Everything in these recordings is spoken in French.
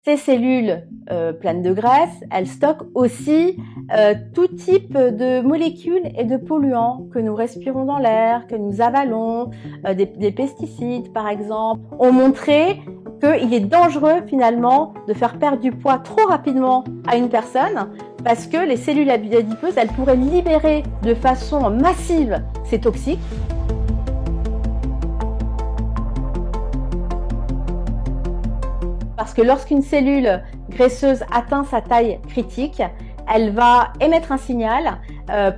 Ces cellules pleines de graisse, elles stockent aussi tout type de molécules et de polluants que nous respirons dans l'air, que nous avalons, des pesticides par exemple, ont montré qu'il est dangereux finalement de faire perdre du poids trop rapidement à une personne parce que les cellules adipeuses, elles pourraient libérer de façon massive ces toxiques. Parce que lorsqu'une cellule graisseuse atteint sa taille critique, elle va émettre un signal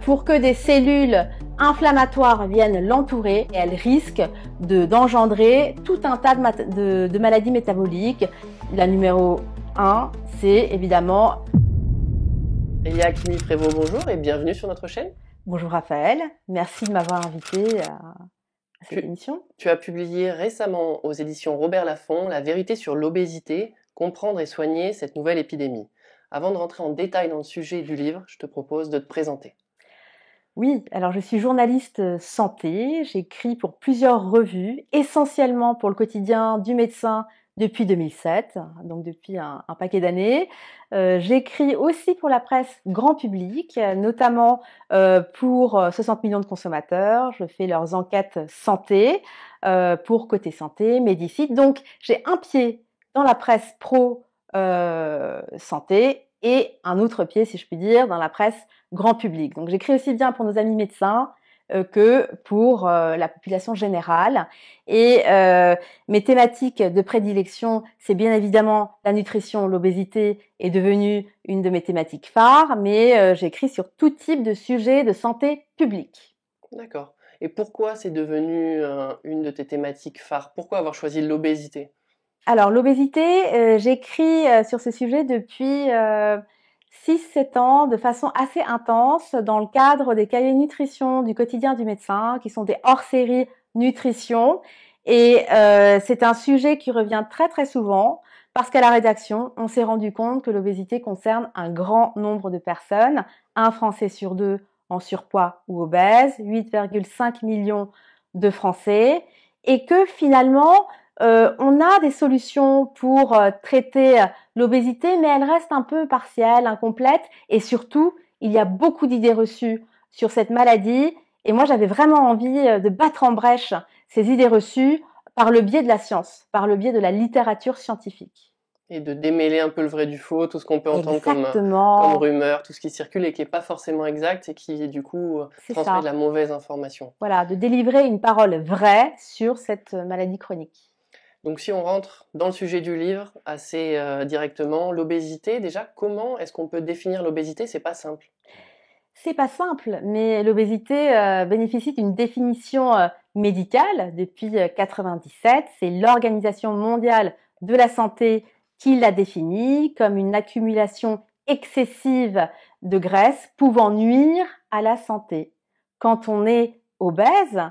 pour que des cellules inflammatoires viennent l'entourer et elle risque d'engendrer tout un tas de maladies métaboliques. La numéro 1, c'est évidemment... Elia Hakimi-Prévost, bonjour et bienvenue sur notre chaîne. Bonjour Raphaël, merci de m'avoir invité à cette émission. Tu as publié récemment aux éditions Robert Laffont La vérité sur l'obésité, comprendre et soigner cette nouvelle épidémie. Avant de rentrer en détail dans le sujet du livre, je te propose de te présenter. Oui, alors je suis journaliste santé, j'écris pour plusieurs revues, essentiellement pour le quotidien du médecin depuis 2007, donc depuis un paquet d'années. J'écris aussi pour la presse grand public, notamment pour 60 millions de consommateurs. Je fais leurs enquêtes santé pour Côté Santé, Médicite. Donc j'ai un pied dans la presse pro santé et un autre pied, si je puis dire, dans la presse grand public. Donc j'écris aussi bien pour nos amis médecins que pour la population générale. Et mes thématiques de prédilection, c'est bien évidemment la nutrition, l'obésité est devenue une de mes thématiques phares, mais j'écris sur tout type de sujets de santé publique. D'accord. Et pourquoi c'est devenu une de tes thématiques phares? Pourquoi avoir choisi l'obésité? Alors l'obésité, j'écris sur ce sujet depuis 6-7 ans de façon assez intense dans le cadre des cahiers nutrition du quotidien du médecin qui sont des hors-série nutrition et c'est un sujet qui revient très très souvent parce qu'à la rédaction, on s'est rendu compte que l'obésité concerne un grand nombre de personnes, un Français sur deux en surpoids ou obèse, 8,5 millions de Français et que finalement on a des solutions pour traiter l'obésité, mais elle reste un peu partielle, incomplète, et surtout, il y a beaucoup d'idées reçues sur cette maladie, et moi j'avais vraiment envie de battre en brèche ces idées reçues par le biais de la science, par le biais de la littérature scientifique. Et de démêler un peu le vrai du faux, tout ce qu'on peut entendre comme rumeur, tout ce qui circule et qui n'est pas forcément exact et qui du coup transmet de la mauvaise information. Voilà, de délivrer une parole vraie sur cette maladie chronique. Donc si on rentre dans le sujet du livre assez directement, l'obésité, déjà, comment est-ce qu'on peut définir l'obésité? C'est pas simple. C'est pas simple, mais l'obésité bénéficie d'une définition médicale depuis 1997. C'est l'Organisation mondiale de la santé qui l'a définie comme une accumulation excessive de graisse pouvant nuire à la santé. Quand on est obèse,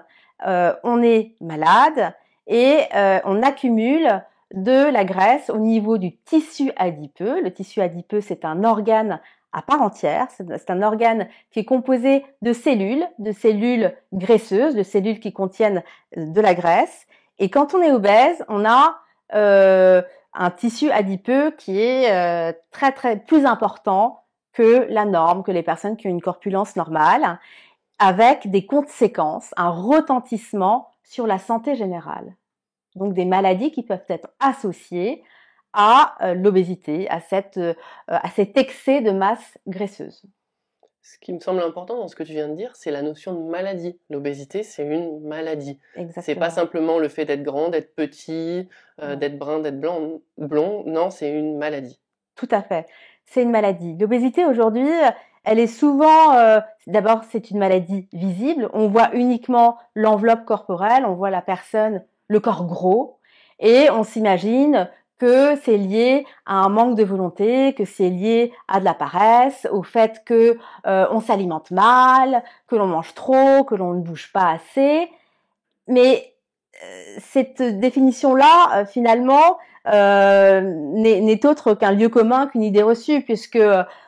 on est malade et on accumule de la graisse au niveau du tissu adipeux. Le tissu adipeux, c'est un organe à part entière. C'est un organe qui est composé de cellules graisseuses, de cellules qui contiennent de la graisse. Et quand on est obèse, on a un tissu adipeux qui est très très plus important que la norme, que les personnes qui ont une corpulence normale, avec des conséquences, un retentissement sur la santé générale. Donc des maladies qui peuvent être associées à l'obésité, à cet excès de masse graisseuse. Ce qui me semble important dans ce que tu viens de dire, c'est la notion de maladie. L'obésité, c'est une maladie. Exactement. C'est pas simplement le fait d'être grand, d'être petit, d'être brun, d'être blond. Non, c'est une maladie. Tout à fait. C'est une maladie. L'obésité aujourd'hui, elle est souvent, d'abord c'est une maladie visible. On voit uniquement l'enveloppe corporelle, on voit la personne, le corps gros, et on s'imagine que c'est lié à un manque de volonté, que c'est lié à de la paresse, au fait que on s'alimente mal, que l'on mange trop, que l'on ne bouge pas assez. Mais cette définition-là, finalement, n'est autre qu'un lieu commun, qu'une idée reçue, puisque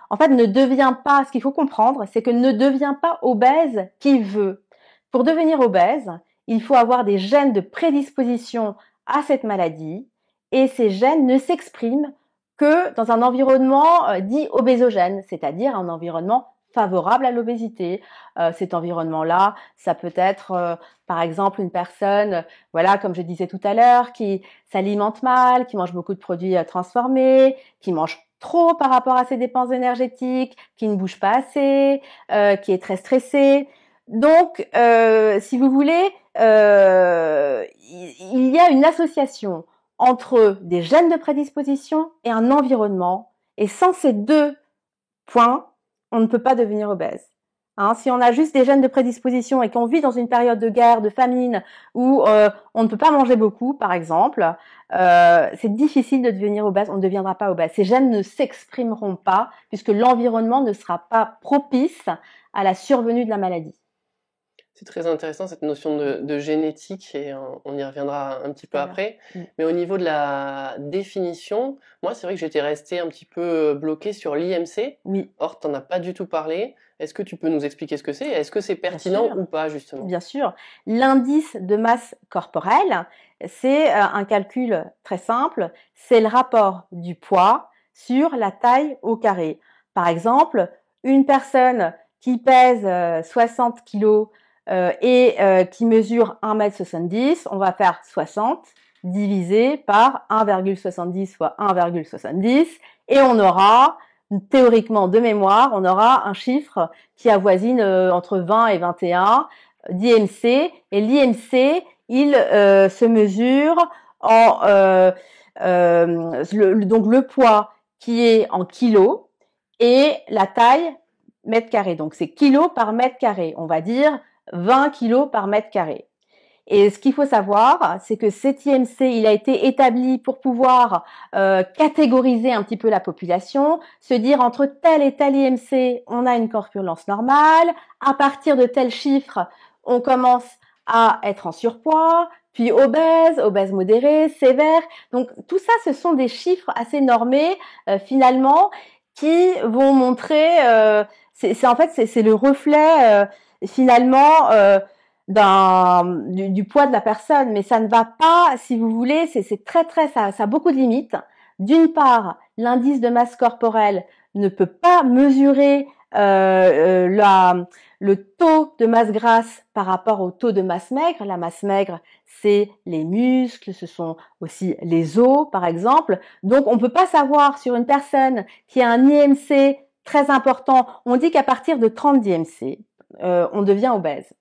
en fait ne devient pas, ce qu'il faut comprendre, c'est que ne devient pas obèse qui veut. Pour devenir obèse, il faut avoir des gènes de prédisposition à cette maladie, et ces gènes ne s'expriment que dans un environnement dit obésogène, c'est-à-dire un environnement favorable à l'obésité. Cet environnement-là, ça peut être, par exemple, une personne, voilà, comme je disais tout à l'heure, qui s'alimente mal, qui mange beaucoup de produits transformés, qui mange trop par rapport à ses dépenses énergétiques, qui ne bouge pas assez, qui est très stressé. Donc, si vous voulez, il y a une association entre des gènes de prédisposition et un environnement. Et sans ces deux points, on ne peut pas devenir obèse. Hein, si on a juste des gènes de prédisposition et qu'on vit dans une période de guerre, de famine, où on ne peut pas manger beaucoup, par exemple, c'est difficile de devenir obèse, on ne deviendra pas obèse. Ces gènes ne s'exprimeront pas puisque l'environnement ne sera pas propice à la survenue de la maladie. C'est très intéressant cette notion de génétique et on y reviendra un petit peu après. Mais au niveau de la définition, moi c'est vrai que j'étais resté un petit peu bloqué sur l'IMC. Oui. Or, tu n'en as pas du tout parlé. Est-ce que tu peux nous expliquer ce que c'est? Est-ce que c'est pertinent ou pas justement? Bien sûr. L'indice de masse corporelle, c'est un calcul très simple. C'est le rapport du poids sur la taille au carré. Par exemple, une personne qui pèse 60 kilos et qui mesure 1,70 m, on va faire 60 divisé par 1,70 fois 1,70 et on aura, théoriquement de mémoire, on aura un chiffre qui avoisine entre 20 et 21 d'IMC. Et l'IMC, il se mesure en donc le poids qui est en kilos et la taille mètre carré. Donc c'est kilos par mètre carré. On va dire 20 kilos par mètre carré. Et ce qu'il faut savoir, c'est que cet IMC, il a été établi pour pouvoir catégoriser un petit peu la population, se dire entre tel et tel IMC, on a une corpulence normale, à partir de tel chiffre, on commence à être en surpoids, puis obèse, obèse modéré, sévère. Donc tout ça, ce sont des chiffres assez normés finalement qui vont montrer, en fait c'est le reflet finalement du poids de la personne, mais ça ne va pas, si vous voulez, c'est très ça a beaucoup de limites. D'une part, l'indice de masse corporelle ne peut pas mesurer le taux de masse grasse par rapport au taux de masse maigre. La masse maigre, c'est les muscles, ce sont aussi les os, par exemple. Donc, on ne peut pas savoir sur une personne qui a un IMC très important. On dit qu'à partir de 30 d'IMC, on devient obèse.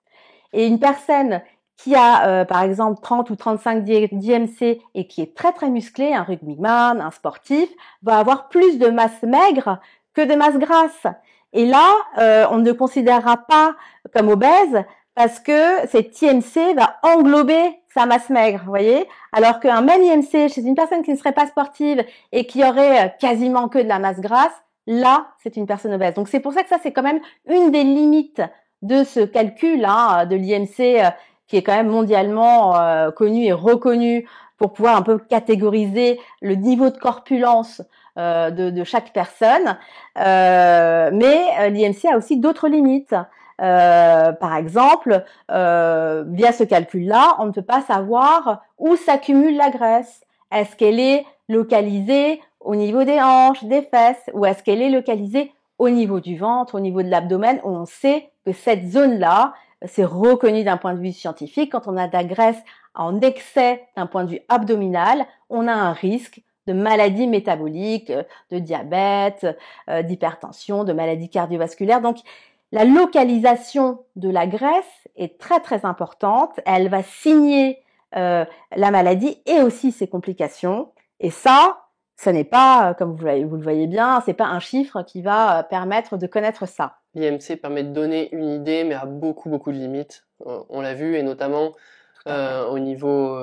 Et une personne qui a, par exemple, 30 ou 35 d'IMC et qui est très musclé, un rugbyman, un sportif, va avoir plus de masse maigre que de masse grasse. Et là, on ne le considérera pas comme obèse parce que cet IMC va englober sa masse maigre, vous voyez. Alors qu'un même IMC chez une personne qui ne serait pas sportive et qui aurait quasiment que de la masse grasse, là, c'est une personne obèse. Donc c'est pour ça que ça, c'est quand même une des limites de ce calcul de l'IMC qui est quand même mondialement connu et reconnu pour pouvoir un peu catégoriser le niveau de corpulence de chaque personne. Mais l'IMC a aussi d'autres limites. Par exemple, via ce calcul-là, on ne peut pas savoir où s'accumule la graisse. Est-ce qu'elle est localisée au niveau des hanches, des fesses, ou est-ce qu'elle est localisée au niveau du ventre, au niveau de l'abdomen, où on sait que cette zone-là, c'est reconnu d'un point de vue scientifique. Quand on a de la graisse en excès d'un point de vue abdominal, on a un risque de maladies métaboliques, de diabète, d'hypertension, de maladies cardiovasculaires. Donc, la localisation de la graisse est très importante. Elle va signer la maladie et aussi ses complications. Et ça, ce n'est pas, comme vous le voyez bien, c'est pas un chiffre qui va permettre de connaître ça. L'IMC permet de donner une idée, mais a beaucoup de limites. On l'a vu, et notamment au niveau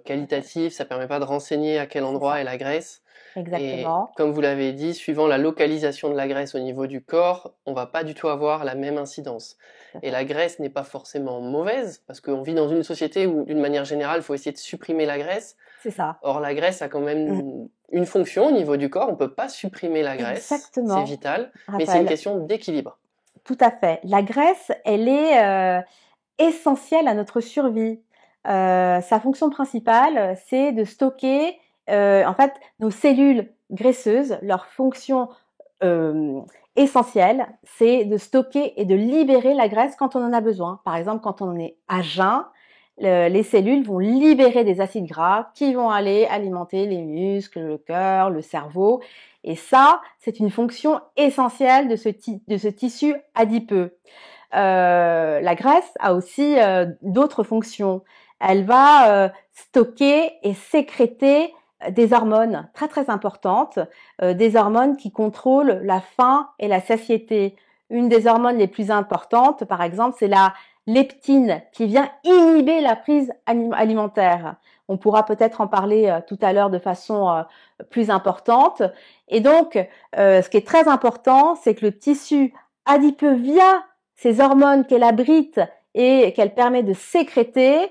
qualitatif, ça permet pas de renseigner à quel endroit est la graisse. Exactement. Et comme vous l'avez dit, suivant la localisation de la graisse au niveau du corps, on va pas du tout avoir la même incidence. Et la graisse n'est pas forcément mauvaise, parce qu'on vit dans une société où, d'une manière générale, il faut essayer de supprimer la graisse. C'est ça. Or, la graisse a quand même une fonction au niveau du corps. On peut pas supprimer la graisse. Exactement. C'est vital. Raphaël. Mais c'est une question d'équilibre. Tout à fait. La graisse, elle est essentielle à notre survie. Sa fonction principale, c'est de stocker en fait nos cellules graisseuses, leur fonction essentielle, c'est de stocker et de libérer la graisse quand on en a besoin. Par exemple, quand on est à jeun, les cellules vont libérer des acides gras qui vont aller alimenter les muscles, le cœur, le cerveau. Et ça, c'est une fonction essentielle de ce tissu adipeux. La graisse a aussi d'autres fonctions. Elle va stocker et sécréter des hormones très très importantes, des hormones qui contrôlent la faim et la satiété. Une des hormones les plus importantes, par exemple, c'est la leptine qui vient inhiber la prise alimentaire. On pourra peut-être en parler tout à l'heure de façon plus importante. Et donc, ce qui est très important, c'est que le tissu adipeux, via ces hormones qu'elle abrite et qu'elle permet de sécréter,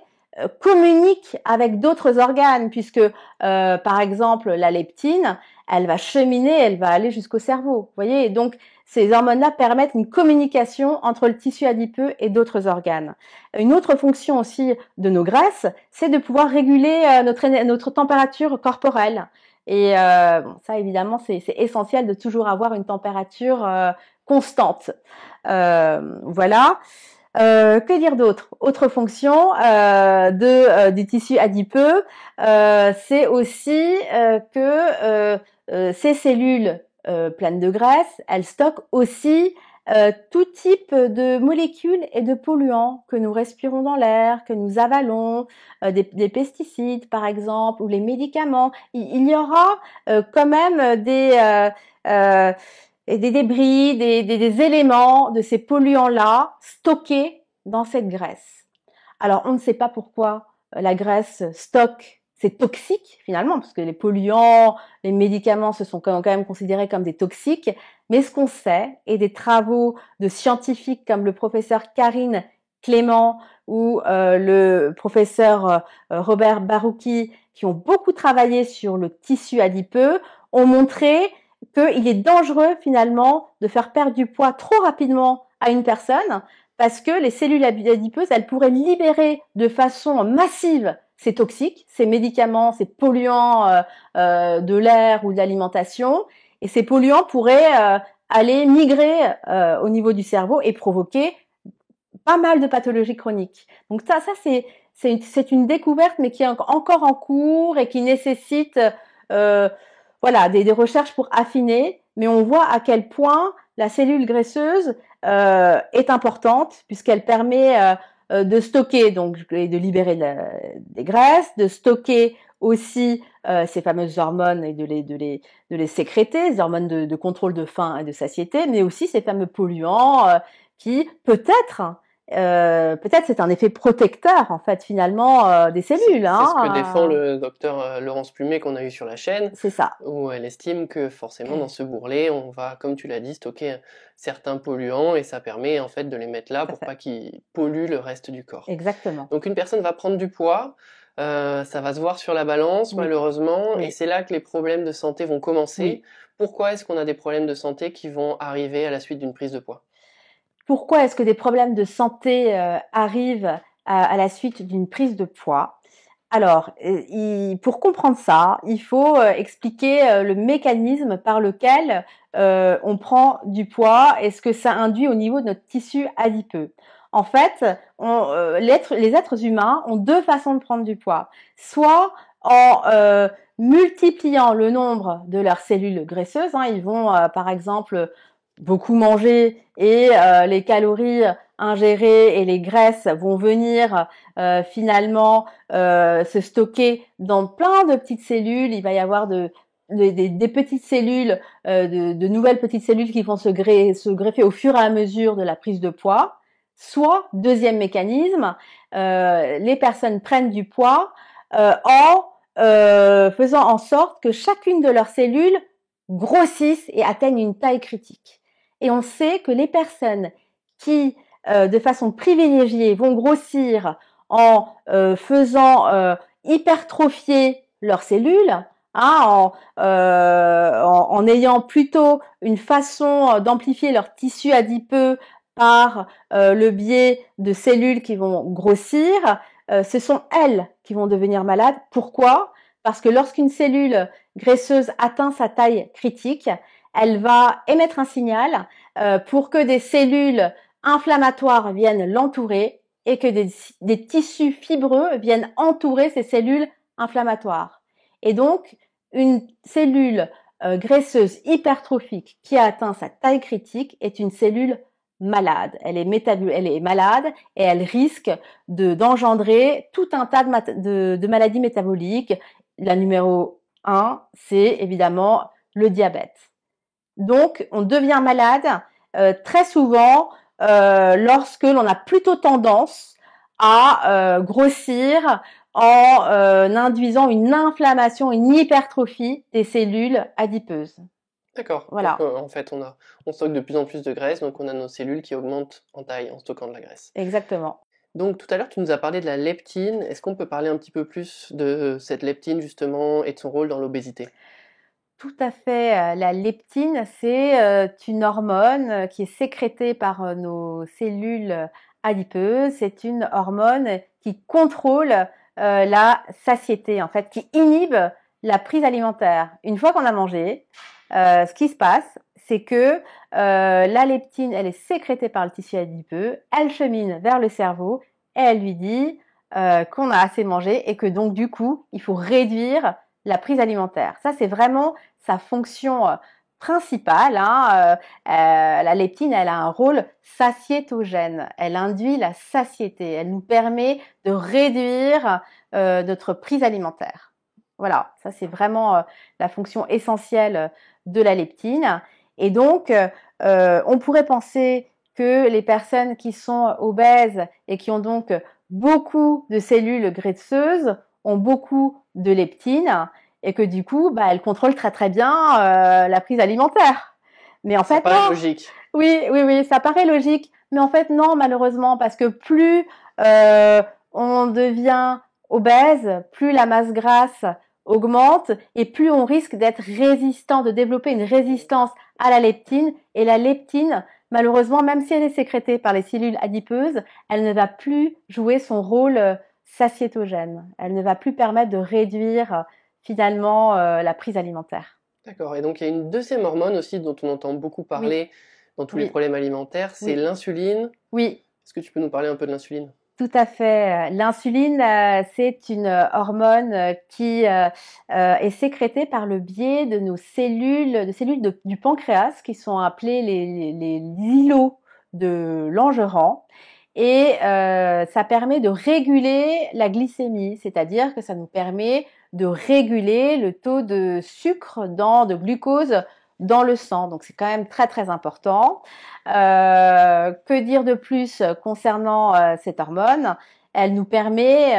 communique avec d'autres organes, puisque par exemple la leptine, elle va cheminer, elle va aller jusqu'au cerveau. Vous voyez, et donc ces hormones-là permettent une communication entre le tissu adipeux et d'autres organes. Une autre fonction aussi de nos graisses, c'est de pouvoir réguler notre température corporelle. Et bon, ça évidemment, c'est essentiel de toujours avoir une température constante. Voilà. Que dire d'autre? Autre fonction du tissu adipeux, c'est aussi que ces cellules pleines de graisse, elles stockent aussi tout type de molécules et de polluants que nous respirons dans l'air, que nous avalons, des pesticides par exemple, ou les médicaments. Il y aura quand même des débris, des éléments de ces polluants-là stockés dans cette graisse. Alors, on ne sait pas pourquoi la graisse stocke. C'est toxique finalement, parce que les polluants, les médicaments, se sont quand même considérés comme des toxiques. Mais ce qu'on sait, et des travaux de scientifiques comme le professeur Karine Clément ou le professeur Robert Barouki, qui ont beaucoup travaillé sur le tissu adipeux, ont montré qu'il est dangereux finalement de faire perdre du poids trop rapidement à une personne, parce que les cellules adipeuses, elles pourraient libérer de façon massive ces toxiques, ces médicaments, ces polluants de l'air ou de l'alimentation, et ces polluants pourraient aller migrer au niveau du cerveau et provoquer pas mal de pathologies chroniques. Donc ça c'est une découverte, mais qui est encore en cours et qui nécessite voilà, des recherches pour affiner, mais on voit à quel point la cellule graisseuse est importante, puisqu'elle permet de stocker donc et de libérer des graisses, de stocker aussi ces fameuses hormones et de les sécréter, les hormones de contrôle de faim et de satiété, mais aussi ces fameux polluants qui peut-être c'est un effet protecteur en fait finalement des cellules. C'est ce que défend le docteur Laurence Plumet qu'on a eu sur la chaîne. C'est ça. Où elle estime que forcément dans ce bourrelet, on va, comme tu l'as dit, stocker certains polluants et ça permet en fait de les mettre là pour pas qu'ils polluent le reste du corps. Exactement. Donc une personne va prendre du poids, ça va se voir sur la balance malheureusement, et c'est là que les problèmes de santé vont commencer. Pourquoi est-ce qu'on a des problèmes de santé qui vont arriver à la suite d'une prise de poids? Pourquoi est-ce que des problèmes de santé arrivent à la suite d'une prise de poids? Alors, pour comprendre ça, il faut expliquer le mécanisme par lequel on prend du poids et ce que ça induit au niveau de notre tissu adipeux. En fait, les êtres humains ont deux façons de prendre du poids. Soit en multipliant le nombre de leurs cellules graisseuses, ils vont par exemple beaucoup manger et les calories ingérées et les graisses vont venir finalement se stocker dans plein de petites cellules. Il va y avoir des petites cellules, de nouvelles petites cellules qui vont se greffer au fur et à mesure de la prise de poids. Soit, deuxième mécanisme, les personnes prennent du poids en faisant en sorte que chacune de leurs cellules grossissent et atteignent une taille critique. Et on sait que les personnes qui, de façon privilégiée, vont grossir en faisant hypertrophier leurs cellules, en ayant plutôt une façon d'amplifier leur tissu adipeux par le biais de cellules qui vont grossir, ce sont elles qui vont devenir malades. Pourquoi ? parce que lorsqu'une cellule graisseuse atteint sa taille critique, elle va émettre un signal pour que des cellules inflammatoires viennent l'entourer et que des tissus fibreux viennent entourer ces cellules inflammatoires. Et donc, une cellule graisseuse hypertrophique qui a atteint sa taille critique est une cellule malade. Elle est malade et elle risque d'engendrer tout un tas de maladies métaboliques. La numéro 1, c'est évidemment le diabète. Donc, on devient malade très souvent lorsque l'on a plutôt tendance à grossir en induisant une inflammation, une hypertrophie des cellules adipeuses. D'accord. Voilà. Donc, en fait, on stocke de plus en plus de graisse, donc on a nos cellules qui augmentent en taille en stockant de la graisse. Exactement. Donc tout à l'heure, tu nous as parlé de la leptine. Est-ce qu'on peut parler un petit peu plus de cette leptine justement et de son rôle dans l'obésité? Tout à fait. La leptine, c'est une hormone qui est sécrétée par nos cellules adipeuses. C'est une hormone qui contrôle la satiété, en fait, qui inhibe la prise alimentaire. Une fois qu'on a mangé, ce qui se passe, c'est que la leptine, elle est sécrétée par le tissu adipeux, elle chemine vers le cerveau et elle lui dit qu'on a assez mangé et que donc du coup, il faut réduire la prise alimentaire. Ça, c'est vraiment sa fonction principale. La leptine, elle a un rôle satiétogène. Elle induit la satiété. Elle nous permet de réduire notre prise alimentaire. Voilà, ça c'est vraiment la fonction essentielle de la leptine. Et donc, on pourrait penser que les personnes qui sont obèses et qui ont donc beaucoup de cellules graisseuses ont beaucoup de leptine et que du coup, elles contrôlent très très bien la prise alimentaire. Mais en fait, ça paraît logique. Oui, ça paraît logique. Mais en fait, non, malheureusement, parce que plus on devient obèse, plus la masse grasse augmente et plus on risque d'être résistant, de développer une résistance à la leptine. Et la leptine, malheureusement, même si elle est sécrétée par les cellules adipeuses, elle ne va plus jouer son rôle satiétogène. Elle ne va plus permettre de réduire finalement la prise alimentaire. D'accord. Et donc il y a une deuxième hormone aussi dont on entend beaucoup parler dans tous les problèmes alimentaires, c'est l'insuline. Oui. Est-ce que tu peux nous parler un peu de l'insuline? Tout à fait. L'insuline, c'est une hormone qui est sécrétée par le biais de nos cellules, du pancréas, qui sont appelées les îlots de Langerhans. Et ça permet de réguler la glycémie, c'est-à-dire que ça nous permet de réguler le taux de sucre, de glucose dans le sang. Donc c'est quand même très très important. Que dire de plus concernant cette hormone? Elle nous permet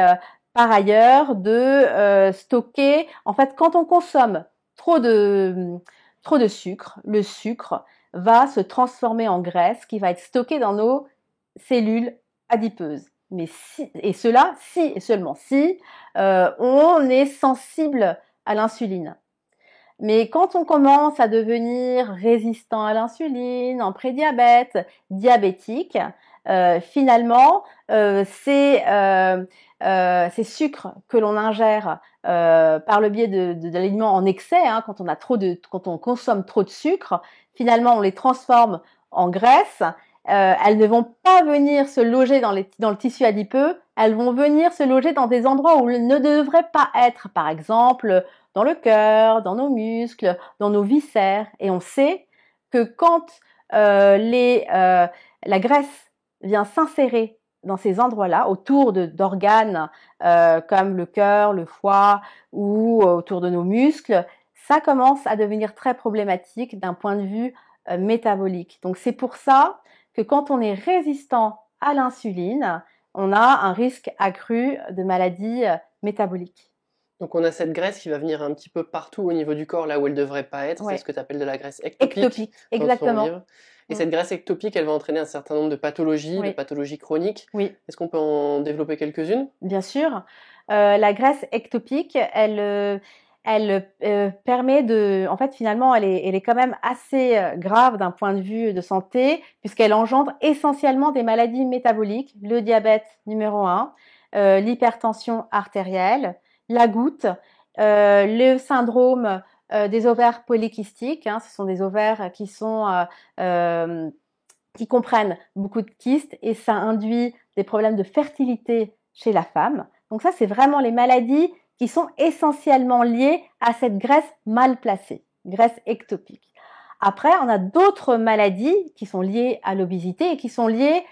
par ailleurs de stocker. En fait, quand on consomme trop de sucre, le sucre va se transformer en graisse qui va être stockée dans nos cellules adipeuses. Mais si et seulement si on est sensible à l'insuline. Mais quand on commence à devenir résistant à l'insuline, en prédiabète, diabétique, finalement, ces sucres que l'on ingère par le biais d'aliments en excès, quand on consomme trop de sucre, finalement, on les transforme en graisse. Elles ne vont pas venir se loger dans le tissu adipeux, elles vont venir se loger dans des endroits où elles ne devraient pas être, par exemple dans le cœur, dans nos muscles, dans nos viscères. Et on sait que quand la graisse vient s'insérer dans ces endroits-là, autour d'organes comme le cœur, le foie ou autour de nos muscles, ça commence à devenir très problématique d'un point de vue métabolique. Donc c'est pour ça que quand on est résistant à l'insuline, on a un risque accru de maladies métaboliques. Donc on a cette graisse qui va venir un petit peu partout au niveau du corps, là où elle ne devrait pas être. C'est ce que tu appelles de la graisse ectopique. Ectopique, exactement. Et cette graisse ectopique, elle va entraîner un certain nombre de pathologies, de pathologies chroniques. Oui. Est-ce qu'on peut en développer quelques-unes? Bien sûr. La graisse ectopique, elle permet de... En fait, finalement, elle est quand même assez grave d'un point de vue de santé, puisqu'elle engendre essentiellement des maladies métaboliques, le diabète numéro 1, l'hypertension artérielle, la goutte le syndrome des ovaires polykystiques, hein, ce sont des ovaires qui comprennent beaucoup de kystes et ça induit des problèmes de fertilité chez la femme. Donc ça, c'est vraiment les maladies qui sont essentiellement liées à cette graisse mal placée, graisse ectopique. Après, on a d'autres maladies qui sont liées à l'obésité et qui sont liées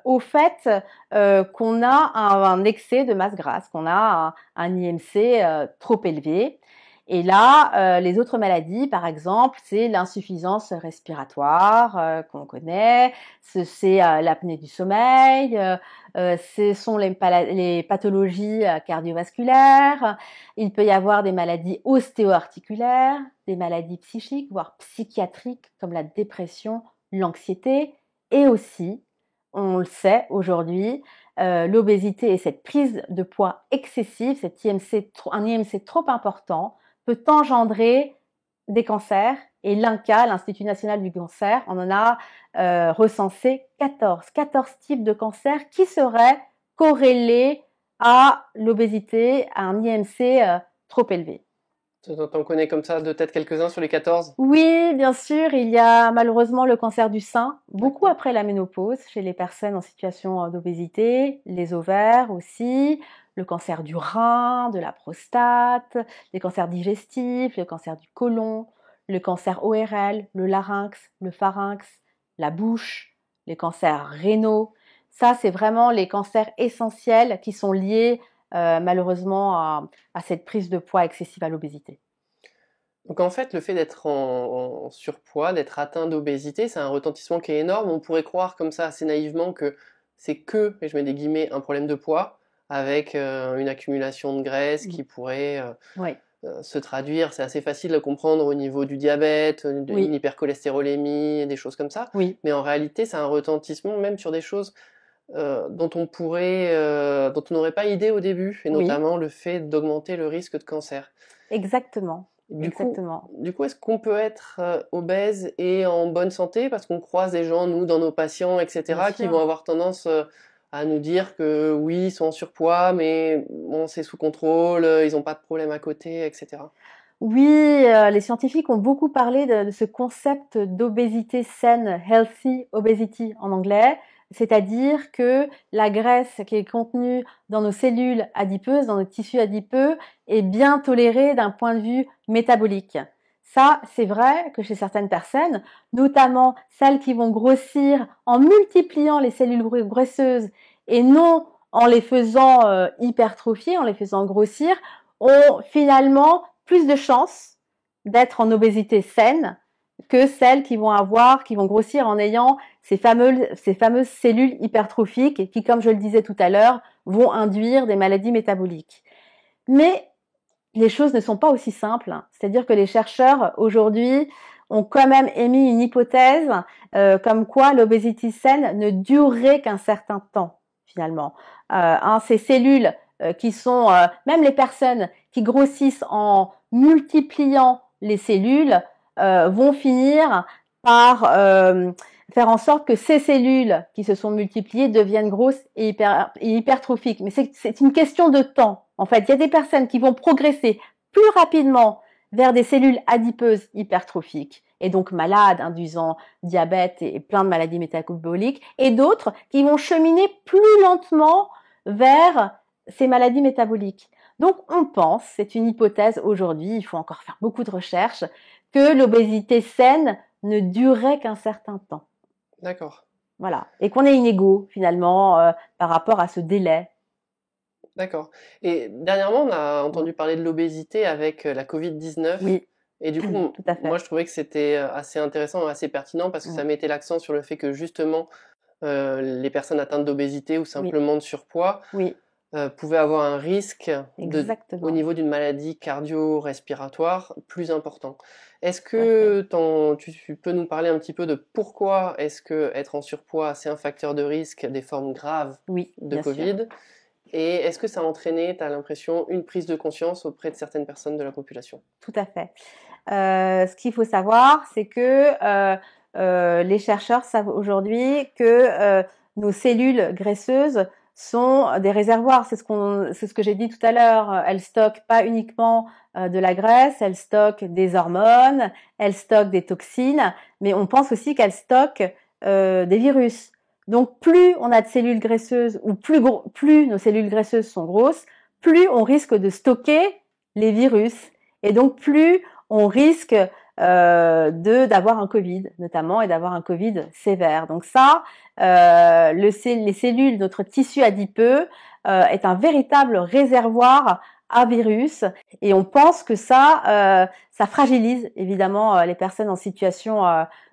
au fait qu'on a un excès de masse grasse, qu'on a un IMC trop élevé. Et là, les autres maladies, par exemple, c'est l'insuffisance respiratoire qu'on connaît, c'est l'apnée du sommeil, ce sont les pathologies cardiovasculaires, il peut y avoir des maladies ostéo-articulaires, des maladies psychiques, voire psychiatriques, comme la dépression, l'anxiété, et aussi, on le sait aujourd'hui, l'obésité et cette prise de poids excessive, un IMC trop important, peut engendrer des cancers. Et l'INCa, l'Institut national du cancer, on en a recensé 14 types de cancers qui seraient corrélés à l'obésité, à un IMC trop élevé. T'en connais comme ça de tête quelques-uns sur les 14? Oui, bien sûr, il y a malheureusement le cancer du sein, beaucoup après la ménopause, chez les personnes en situation d'obésité, les ovaires aussi, le cancer du rein, de la prostate, les cancers digestifs, le cancer du côlon, le cancer ORL, le larynx, le pharynx, la bouche, les cancers rénaux. Ça, c'est vraiment les cancers essentiels qui sont liés malheureusement à cette prise de poids excessive, à l'obésité. Donc en fait, le fait d'être en surpoids, d'être atteint d'obésité, c'est un retentissement qui est énorme. On pourrait croire comme ça assez naïvement que c'est que, et je mets des guillemets, un problème de poids, avec une accumulation de graisse qui pourrait Oui. Se traduire, c'est assez facile à comprendre au niveau du diabète, une hypercholestérolémie, des choses comme ça. Oui. Mais en réalité, c'est un retentissement même sur des choses dont on n'aurait pas idée au début, et notamment le fait d'augmenter le risque de cancer. Exactement. Du coup, est-ce qu'on peut être obèse et en bonne santé? Parce qu'on croise des gens, nous, dans nos patients, etc., qui vont avoir tendance à nous dire que oui, ils sont en surpoids, mais bon, c'est sous contrôle, ils n'ont pas de problème à côté, etc. Oui, les scientifiques ont beaucoup parlé de ce concept d'obésité saine, healthy obesity en anglais, c'est-à-dire que la graisse qui est contenue dans nos cellules adipeuses, dans nos tissus adipeux, est bien tolérée d'un point de vue métabolique. Ça, c'est vrai que chez certaines personnes, notamment celles qui vont grossir en multipliant les cellules graisseuses et non en les faisant hypertrophier, en les faisant grossir, ont finalement plus de chances d'être en obésité saine que celles qui vont grossir en ayant ces fameuses cellules hypertrophiques et qui, comme je le disais tout à l'heure, vont induire des maladies métaboliques. Mais les choses ne sont pas aussi simples. C'est-à-dire que les chercheurs aujourd'hui ont quand même émis une hypothèse comme quoi l'obésité saine ne durerait qu'un certain temps finalement. Ces cellules qui sont, même les personnes qui grossissent en multipliant les cellules vont finir par faire en sorte que ces cellules qui se sont multipliées deviennent grosses et hypertrophiques. Mais c'est une question de temps. En fait, il y a des personnes qui vont progresser plus rapidement vers des cellules adipeuses hypertrophiques et donc malades, induisant diabète et plein de maladies métaboliques, et d'autres qui vont cheminer plus lentement vers ces maladies métaboliques. Donc on pense, c'est une hypothèse aujourd'hui, il faut encore faire beaucoup de recherches, que l'obésité saine ne durerait qu'un certain temps. D'accord. Voilà, et qu'on est inégaux finalement par rapport à ce délai. D'accord. Et dernièrement, on a entendu parler de l'obésité avec la Covid-19. Oui. Et du coup, moi, je trouvais que c'était assez intéressant et assez pertinent parce que ça mettait l'accent sur le fait que justement, les personnes atteintes d'obésité ou simplement de surpoids pouvaient avoir un risque au niveau d'une maladie cardio-respiratoire plus important. Est-ce que tu peux nous parler un petit peu de pourquoi est-ce que être en surpoids, c'est un facteur de risque des formes graves de Covid? Et est-ce que ça a entraîné, tu as l'impression, une prise de conscience auprès de certaines personnes de la population? Tout à fait. Ce qu'il faut savoir, c'est que les chercheurs savent aujourd'hui que nos cellules graisseuses sont des réservoirs. C'est ce que j'ai dit tout à l'heure. Elles stockent pas uniquement de la graisse, elles stockent des hormones, elles stockent des toxines, mais on pense aussi qu'elles stockent des virus. Donc plus on a de cellules graisseuses ou plus nos cellules graisseuses sont grosses, plus on risque de stocker les virus et donc plus on risque d'avoir un Covid notamment et d'avoir un Covid sévère. Donc ça, les cellules, notre tissu adipeux est un véritable réservoir à virus et on pense que ça fragilise évidemment les personnes en situation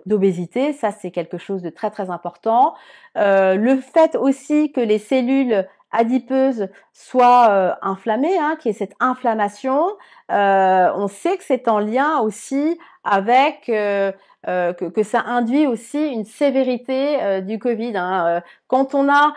d'obésité. Ça, c'est quelque chose de très très important. Le fait aussi que les cellules adipeuses soient inflammées, qu'il y ait cette inflammation, on sait que c'est en lien aussi avec que ça induit aussi une sévérité du Covid. Quand on a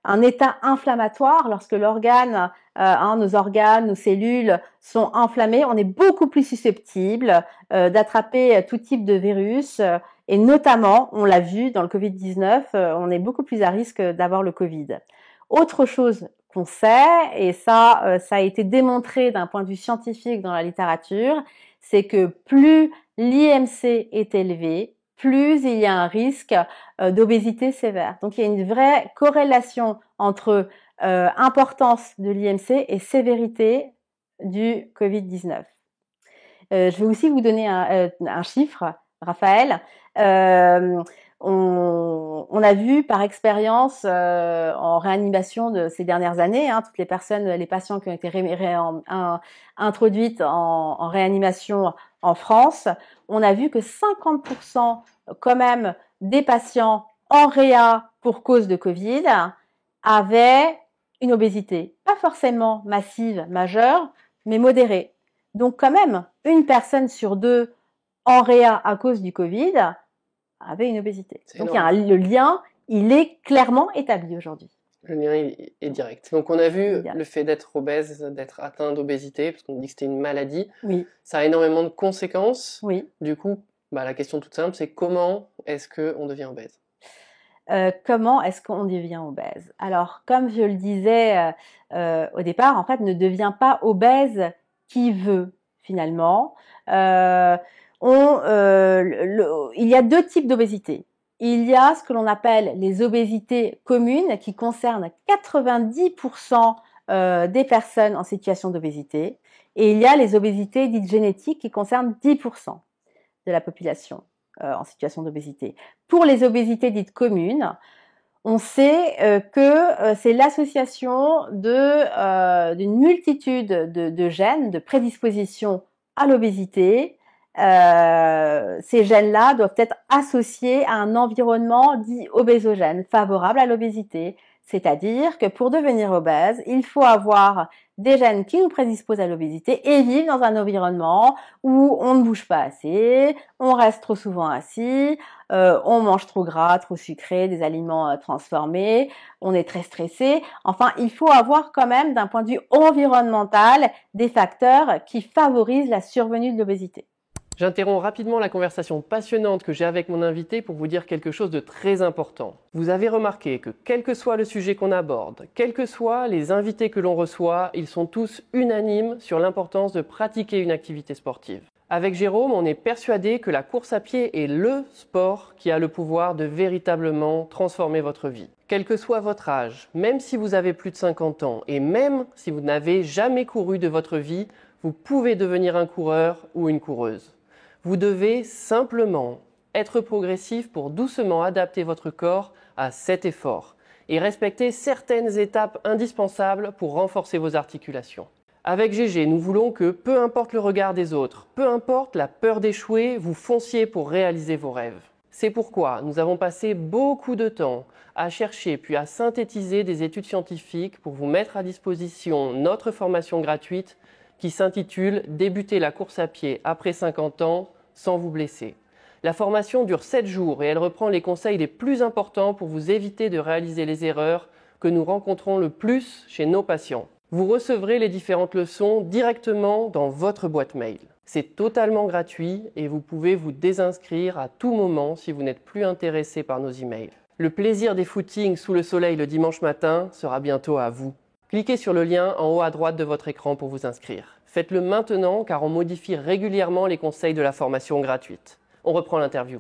un état inflammatoire, lorsque nos organes, nos cellules sont inflammées, on est beaucoup plus susceptible d'attraper tout type de virus et notamment, on l'a vu dans le Covid-19, on est beaucoup plus à risque d'avoir le Covid. Autre chose qu'on sait, et ça a été démontré d'un point de vue scientifique dans la littérature, c'est que plus l'IMC est élevé, plus il y a un risque d'obésité sévère. Donc il y a une vraie corrélation entre importance de l'IMC et sévérité du Covid-19. Je vais aussi vous donner un chiffre, Raphaël. On a vu par expérience en réanimation de ces dernières années, toutes les patients qui ont été introduites en réanimation en France, on a vu que 50% quand même des patients en réa pour cause de Covid avaient une obésité, pas forcément massive, majeure, mais modérée. Donc quand même, une personne sur deux en réa à cause du Covid avait une obésité. Donc le lien, il est clairement établi aujourd'hui. Le lien est direct. Donc on a vu le fait d'être obèse, d'être atteint d'obésité, parce qu'on dit que c'était une maladie. Oui. Ça a énormément de conséquences. Oui. Du coup, la question toute simple, c'est comment est-ce qu'on devient obèse ? Comment est-ce qu'on devient obèse ? Alors, comme je le disais au départ, en fait, ne devient pas obèse qui veut, finalement. Il y a deux types d'obésité. Il y a ce que l'on appelle les obésités communes qui concernent 90% des personnes en situation d'obésité. Et il y a les obésités dites génétiques qui concernent 10% de la population en situation d'obésité. Pour les obésités dites communes, on sait que c'est l'association d'une multitude de gènes, de prédispositions à l'obésité. Ces gènes-là doivent être associés à un environnement dit obésogène, favorable à l'obésité. C'est-à-dire que pour devenir obèse, il faut avoir des gènes qui nous prédisposent à l'obésité et vivre dans un environnement où on ne bouge pas assez, on reste trop souvent assis, on mange trop gras, trop sucré, des aliments transformés, on est très stressé. Enfin, il faut avoir quand même, d'un point de vue environnemental, des facteurs qui favorisent la survenue de l'obésité. J'interromps rapidement la conversation passionnante que j'ai avec mon invité pour vous dire quelque chose de très important. Vous avez remarqué que quel que soit le sujet qu'on aborde, quels que soient les invités que l'on reçoit, ils sont tous unanimes sur l'importance de pratiquer une activité sportive. Avec Jérôme, on est persuadé que la course à pied est le sport qui a le pouvoir de véritablement transformer votre vie. Quel que soit votre âge, même si vous avez plus de 50 ans et même si vous n'avez jamais couru de votre vie, vous pouvez devenir un coureur ou une coureuse. Vous devez simplement être progressif pour doucement adapter votre corps à cet effort et respecter certaines étapes indispensables pour renforcer vos articulations. Avec GG, nous voulons que, peu importe le regard des autres, peu importe la peur d'échouer, vous fonciez pour réaliser vos rêves. C'est pourquoi nous avons passé beaucoup de temps à chercher puis à synthétiser des études scientifiques pour vous mettre à disposition notre formation gratuite qui s'intitule « Débuter la course à pied après 50 ans sans vous blesser ». La formation dure 7 jours et elle reprend les conseils les plus importants pour vous éviter de réaliser les erreurs que nous rencontrons le plus chez nos patients. Vous recevrez les différentes leçons directement dans votre boîte mail. C'est totalement gratuit et vous pouvez vous désinscrire à tout moment si vous n'êtes plus intéressé par nos emails. Le plaisir des footings sous le soleil le dimanche matin sera bientôt à vous. Cliquez sur le lien en haut à droite de votre écran pour vous inscrire. Faites-le maintenant car on modifie régulièrement les conseils de la formation gratuite. On reprend l'interview.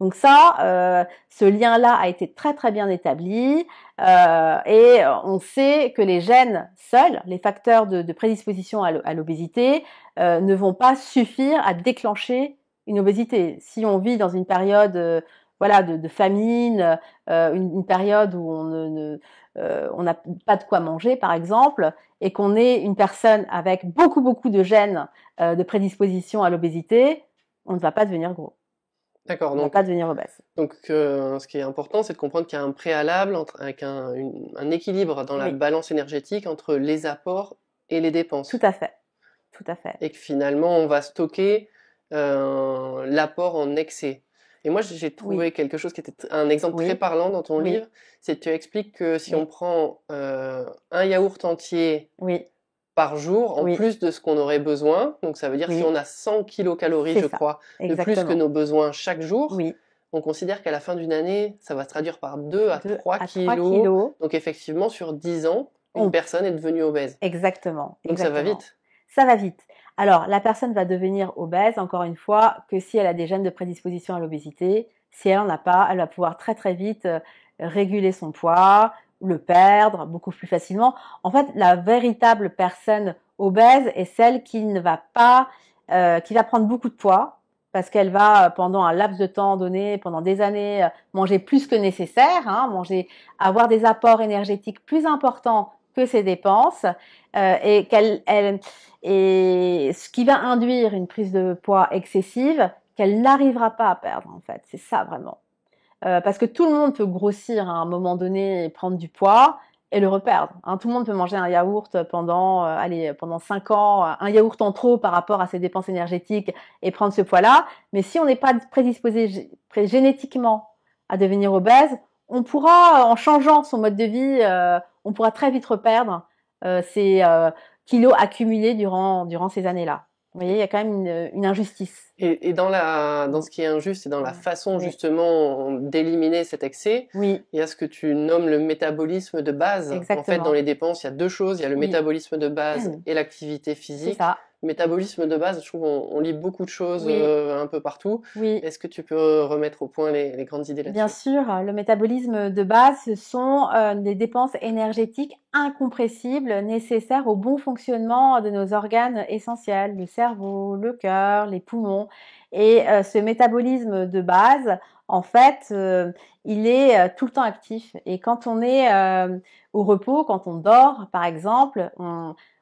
Donc ça, ce lien-là a été très très bien établi et on sait que les gènes seuls, les facteurs de prédisposition à l'obésité, ne vont pas suffire à déclencher une obésité. Si on vit dans une période voilà, de famine, une période où on n'a pas de quoi manger, par exemple, et qu'on est une personne avec beaucoup de gènes de prédisposition à l'obésité, on ne va pas devenir gros. D'accord, On ne va pas devenir obèse. Donc, ce qui est important, c'est de comprendre qu'il y a un préalable avec un équilibre dans la balance énergétique entre les apports et les dépenses. Tout à fait. Tout à fait. Et que finalement, on va stocker l'apport en excès. Et moi, j'ai trouvé quelque chose qui était un exemple très parlant dans ton livre, c'est que tu expliques que si on prend un yaourt entier par jour, en plus de ce qu'on aurait besoin, donc ça veut dire si on a 100 kilocalories, je crois, de plus que nos besoins chaque jour, on considère qu'à la fin d'une année, ça va se traduire par 2 à 3 kilos. Donc effectivement, sur 10 ans, une personne est devenue obèse. Exactement. Donc ça va vite. Ça va vite. Alors, la personne va devenir obèse, encore une fois, que si elle a des gènes de prédisposition à l'obésité. Si elle n'en a pas, elle va pouvoir très très vite réguler son poids, le perdre beaucoup plus facilement. En fait, la véritable personne obèse est celle qui ne va pas, qui va prendre beaucoup de poids parce qu'elle va pendant un laps de temps donné, pendant des années, manger plus que nécessaire, avoir des apports énergétiques plus importants que ses dépenses, et ce qui va induire une prise de poids excessive qu'elle n'arrivera pas à perdre en fait. C'est ça vraiment. Parce que tout le monde peut grossir à un moment donné et prendre du poids et le reperdre. Tout le monde peut manger un yaourt pendant 5 ans, un yaourt en trop par rapport à ses dépenses énergétiques et prendre ce poids-là. Mais si on n'est pas prédisposé génétiquement à devenir obèse, on pourra, en changeant son mode de vie, on pourra très vite reperdre ces kilos accumulés durant ces années-là. Vous voyez, il y a quand même une injustice. Et dans ce qui est injuste et dans la façon justement d'éliminer cet excès, il y a ce que tu nommes le métabolisme de base. Exactement. En fait, dans les dépenses, il y a deux choses. Il y a le métabolisme de base et l'activité physique. C'est ça. Métabolisme de base, je trouve on lit beaucoup de choses un peu partout. Est-ce que tu peux remettre au point les grandes idées là-dessus? Bien sûr, le métabolisme de base, ce sont des dépenses énergétiques incompressibles nécessaires au bon fonctionnement de nos organes essentiels, le cerveau, le cœur, les poumons. Et ce métabolisme de base, en fait, il est tout le temps actif. Et quand on est au repos, quand on dort, par exemple,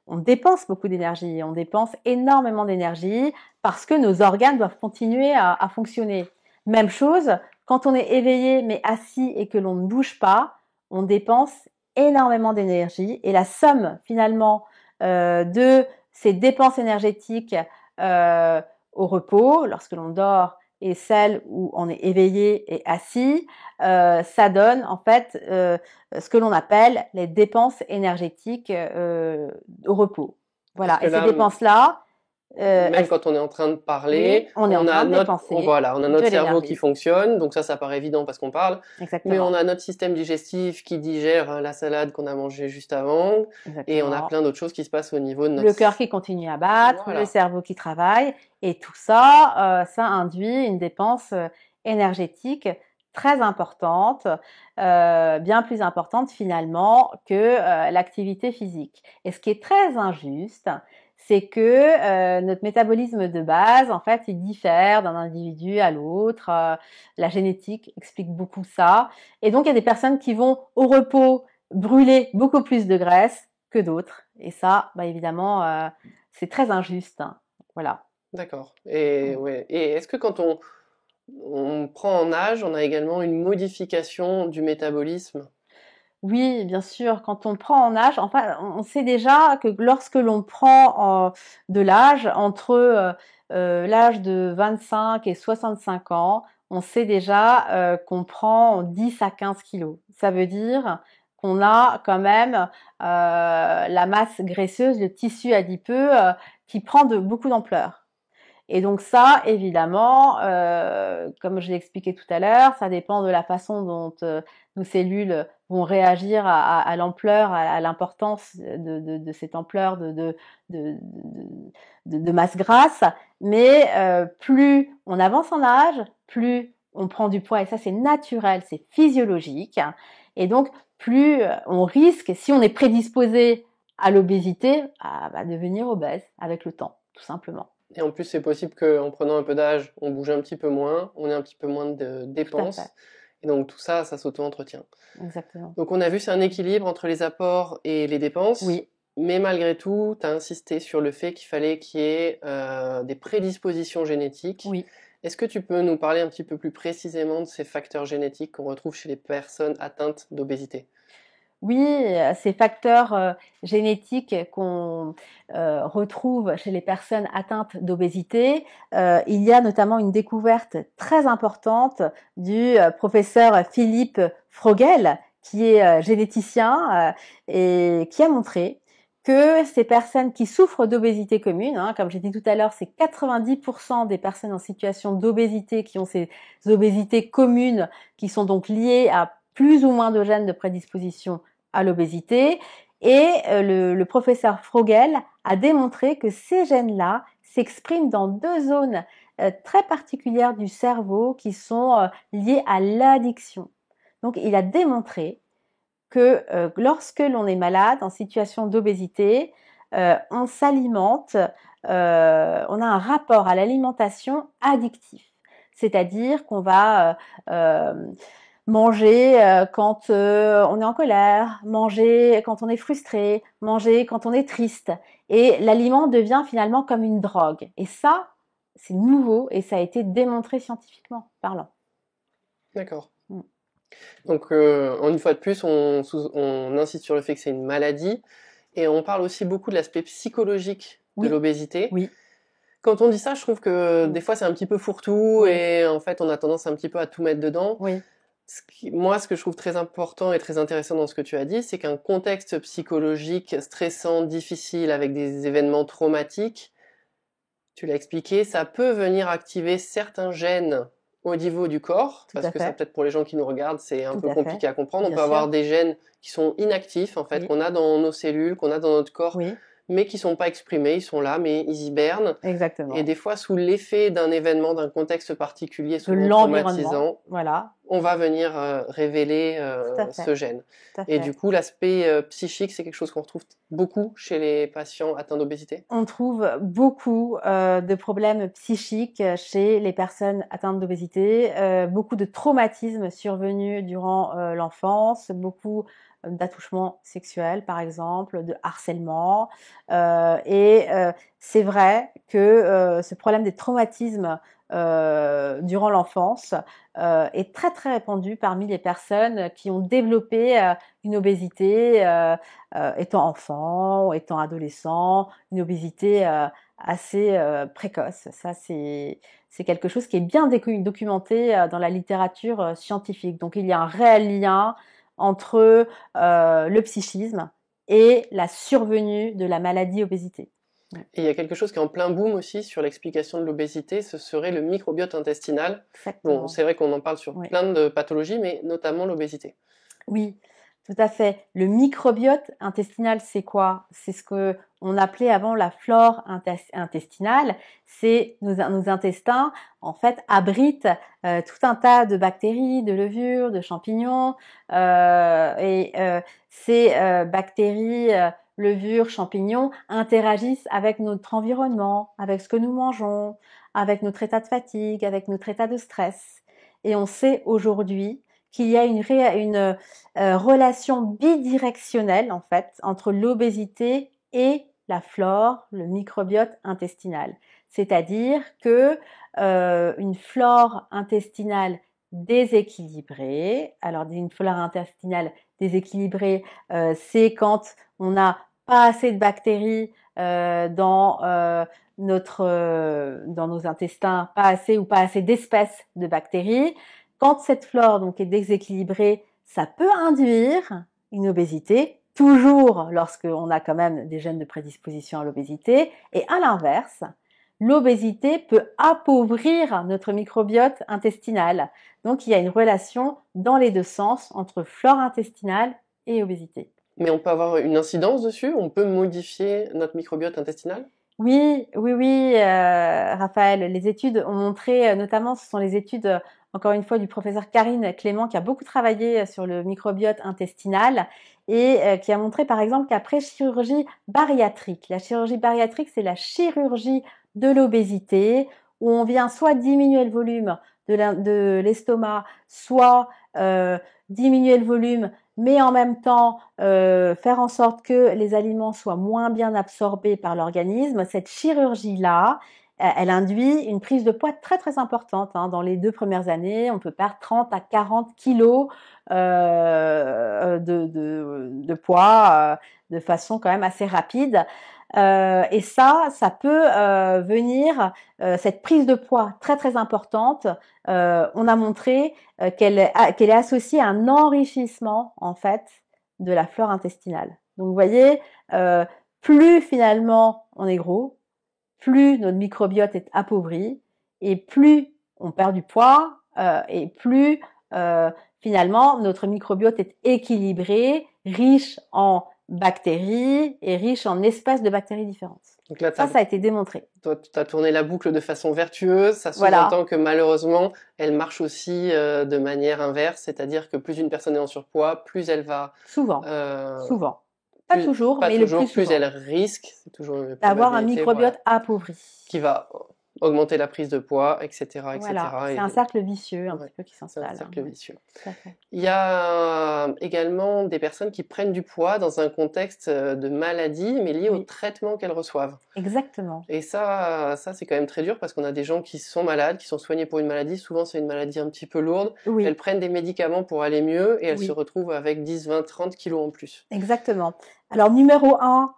on dépense beaucoup d'énergie, on dépense énormément d'énergie parce que nos organes doivent continuer à fonctionner. Même chose, quand on est éveillé mais assis et que l'on ne bouge pas, on dépense énormément d'énergie et la somme finalement de ces dépenses énergétiques au repos, lorsque l'on dort, et celle où on est éveillé et assis, ça donne en fait ce que l'on appelle les dépenses énergétiques au repos. Voilà. Et ces dépenses-là, même quand on est en train de parler, on a notre cerveau qui fonctionne, donc ça paraît évident parce qu'on parle. Exactement. Mais on a notre système digestif qui digère la salade qu'on a mangée juste avant. Exactement. Et on a plein d'autres choses qui se passent au niveau de notre... Le cœur qui continue à battre, le cerveau qui travaille, et tout ça, ça induit une dépense énergétique très importante, bien plus importante finalement que l'activité physique. Et ce qui est très injuste, c'est que notre métabolisme de base, en fait, il diffère d'un individu à l'autre. La génétique explique beaucoup ça. Et donc, il y a des personnes qui vont au repos brûler beaucoup plus de graisse que d'autres. Et ça, évidemment, c'est très injuste. Voilà. D'accord. Et est-ce que quand on prend en âge, on a également une modification du métabolisme? Oui, bien sûr. Quand on prend en âge, enfin, on sait déjà que lorsque l'on prend de l'âge, entre l'âge de 25 et 65 ans, on sait déjà qu'on prend 10 à 15 kilos. Ça veut dire qu'on a quand même la masse graisseuse, le tissu adipeux qui prend beaucoup d'ampleur. Et donc ça, évidemment, comme je l'ai expliqué tout à l'heure, ça dépend de la façon dont nos cellules vont réagir à l'ampleur, à l'importance de cette ampleur de, de masse grasse. Mais plus on avance en âge, plus on prend du poids, et ça c'est naturel, c'est physiologique. Et donc, plus on risque, si on est prédisposé à l'obésité, à devenir obèse avec le temps, tout simplement. Et en plus, c'est possible qu'en prenant un peu d'âge, on bouge un petit peu moins, on ait un petit peu moins de dépenses. Et donc tout ça, ça s'auto-entretient. Exactement. Donc on a vu, c'est un équilibre entre les apports et les dépenses. Oui. Mais malgré tout, tu as insisté sur le fait qu'il fallait qu'il y ait des prédispositions génétiques. Oui. Est-ce que tu peux nous parler un petit peu plus précisément de ces facteurs génétiques qu'on retrouve chez les personnes atteintes d'obésité? Oui, ces facteurs génétiques qu'on retrouve chez les personnes atteintes d'obésité, il y a notamment une découverte très importante du professeur Philippe Frogel, qui est généticien et qui a montré que ces personnes qui souffrent d'obésité commune, comme j'ai dit tout à l'heure, c'est 90% des personnes en situation d'obésité qui ont ces obésités communes, qui sont donc liées à plus ou moins de gènes de prédisposition à l'obésité. Et le professeur Frogel a démontré que ces gènes-là s'expriment dans deux zones très particulières du cerveau qui sont liées à l'addiction. Donc, il a démontré que lorsque l'on est malade, en situation d'obésité, on s'alimente, on a un rapport à l'alimentation addictif. C'est-à-dire qu'on va manger quand on est en colère, manger quand on est frustré, manger quand on est triste. Et l'aliment devient finalement comme une drogue. Et ça, c'est nouveau et ça a été démontré scientifiquement parlant. D'accord. Donc, une fois de plus, on insiste sur le fait que c'est une maladie et on parle aussi beaucoup de l'aspect psychologique de l'obésité. Oui. Quand on dit ça, je trouve que des fois c'est un petit peu fourre-tout et en fait on a tendance un petit peu à tout mettre dedans. Oui. Moi, ce que je trouve très important et très intéressant dans ce que tu as dit, c'est qu'un contexte psychologique stressant, difficile, avec des événements traumatiques, tu l'as expliqué, ça peut venir activer certains gènes au niveau du corps, parce que ça peut-être pour les gens qui nous regardent, c'est un peu compliqué à comprendre. On peut avoir des gènes qui sont inactifs, en fait, qu'on a dans nos cellules, qu'on a dans notre corps, mais qui sont pas exprimés, ils sont là, mais ils hibernent. Exactement. Et des fois, sous l'effet d'un événement, d'un contexte particulier, souvent traumatisant, on va venir révéler ce gène. Et du coup, l'aspect psychique, c'est quelque chose qu'on retrouve beaucoup chez les patients atteints d'obésité. On trouve beaucoup de problèmes psychiques chez les personnes atteintes d'obésité, beaucoup de traumatismes survenus durant l'enfance, beaucoup d'attouchements sexuels, par exemple, de harcèlement. Et c'est vrai que ce problème des traumatismes durant l'enfance est très très répandu parmi les personnes qui ont développé une obésité étant enfant ou étant adolescent, une obésité assez précoce. Ça, c'est quelque chose qui est bien documenté dans la littérature scientifique. Donc, il y a un réel lien entre le psychisme et la survenue de la maladie obésité. Et il y a quelque chose qui est en plein boom aussi sur l'explication de l'obésité, ce serait le microbiote intestinal. Exactement. Bon, c'est vrai qu'on en parle sur plein de pathologies, mais notamment l'obésité. Oui, tout à fait. Le microbiote intestinal, c'est quoi? C'est ce que on appelait avant la flore intestinale. C'est nos intestins, en fait, abritent tout un tas de bactéries, de levures, de champignons. Ces bactéries, levures, champignons interagissent avec notre environnement, avec ce que nous mangeons, avec notre état de fatigue, avec notre état de stress. Et on sait aujourd'hui qu'il y a une relation bidirectionnelle en fait entre l'obésité et la flore, le microbiote intestinal. C'est-à-dire que une flore intestinale déséquilibrée, alors une flore intestinale déséquilibrée, c'est quand on n'a pas assez de bactéries dans nos intestins, pas assez d'espèces de bactéries. Quand cette flore donc est déséquilibrée, ça peut induire une obésité, toujours lorsqu'on a quand même des gènes de prédisposition à l'obésité. Et à l'inverse, l'obésité peut appauvrir notre microbiote intestinal. Donc, il y a une relation dans les deux sens entre flore intestinale et obésité. Mais on peut avoir une incidence dessus? On peut modifier notre microbiote intestinal? Oui, oui, oui, Raphaël. Les études ont montré, notamment, ce sont les études, encore une fois, du professeur Karine Clément, qui a beaucoup travaillé sur le microbiote intestinal et qui a montré, par exemple, qu'après chirurgie bariatrique, la chirurgie bariatrique, c'est la chirurgie de l'obésité, où on vient soit diminuer le volume de l'estomac, soit diminuer le volume mais en même temps faire en sorte que les aliments soient moins bien absorbés par l'organisme. Cette chirurgie-là, elle induit une prise de poids très très importante. Dans les 2 premières années, on peut perdre 30 à 40 kilos de poids de façon quand même assez rapide. Et ça peut venir, cette prise de poids très très importante, on a montré qu'elle est associée à un enrichissement en fait de la flore intestinale. Donc vous voyez, plus finalement on est gros, plus notre microbiote est appauvri et plus on perd du poids et plus finalement notre microbiote est équilibré, riche en bactéries et riche en espèces de bactéries différentes. Donc là, ça a été démontré. Toi, tu as tourné la boucle de façon vertueuse. Ça sous-entend que malheureusement, elle marche aussi de manière inverse, c'est-à-dire que plus une personne est en surpoids, plus elle va... Souvent. Pas toujours, mais le plus souvent. Plus elle risque, c'est toujours une d'avoir un microbiote appauvri. Qui va augmenter la prise de poids, etc. etc. Voilà, c'est un cercle vicieux un petit peu qui s'installe. C'est un cercle vicieux. Il y a également des personnes qui prennent du poids dans un contexte de maladie, mais lié au traitement qu'elles reçoivent. Exactement. Et ça c'est quand même très dur parce qu'on a des gens qui sont malades, qui sont soignés pour une maladie. Souvent, c'est une maladie un petit peu lourde. Oui. Elles prennent des médicaments pour aller mieux et elles se retrouvent avec 10, 20, 30 kilos en plus. Exactement. Alors, numéro 1,